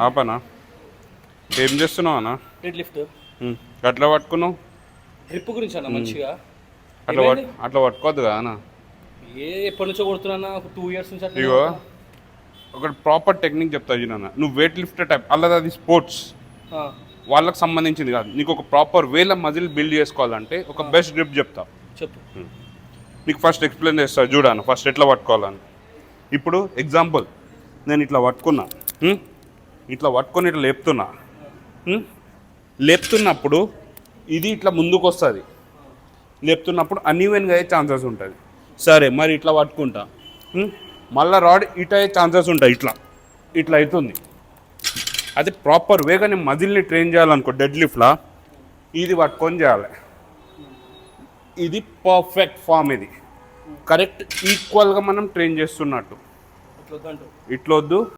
ఆపనా? ఏం చేస్తున్నావు అన్న? డెడ్ లిఫ్ట్ అట్లా పట్టుకున్నావు? గ్రిప్ గురించి అన్న మంచిగా అట్లా పట్టుకోవద్దు కదా అన్న. ఎప్పటి నుంచో కొడుతున్నా, ఒక 2 years నుంచి అట్లా. ఇగో ఒక ప్రాపర్ టెక్నిక్ చెప్తా చూడన్న. నువ్వు వెయిట్ లిఫ్ట్ టైప్ అలా అది స్పోర్ట్స్ వాళ్ళకి సంబంధించింది కాదు. నీకు ఒక ప్రాపర్ వేల మజిల్ బిల్డ్ చేసుకోవాలంటే ఒక బెస్ట్ గ్రిప్ చెప్తా. చెప్పు. నీకు ఫస్ట్ ఎక్స్ప్లెయిన్ చేస్తా చూడాను ఫస్ట్ ఎట్లా పట్టుకోవాలని. ఇప్పుడు ఎగ్జాంపుల్ నేను ఇట్లా పట్టుకున్నా, ఇట్లా పట్టుకొని ఇట్లా లేపుతున్నప్పుడు ఇది ఇట్లా ముందుకు వస్తుంది. లేపుతున్నప్పుడు అన్ఈవెన్గా అయ్యే ఛాన్సెస్ ఉంటుంది. సరే మరి ఇట్లా పట్టుకుంటా, మళ్ళీ రాడ్ ఇట్ అయ్యే ఛాన్సెస్ ఉంటాయి. ఇట్లా అవుతుంది. అది ప్రాపర్ వేగా నేను మజిల్ని ట్రైన్ చేయాలనుకో డెడ్ లిఫ్ట్లా ఇది పట్టుకొని చేయాలి. ఇది పర్ఫెక్ట్ ఫామ్. ఇది కరెక్ట్ ఈక్వల్గా మనం ట్రైన్ చేస్తున్నట్టు. ఇట్లొద్దు.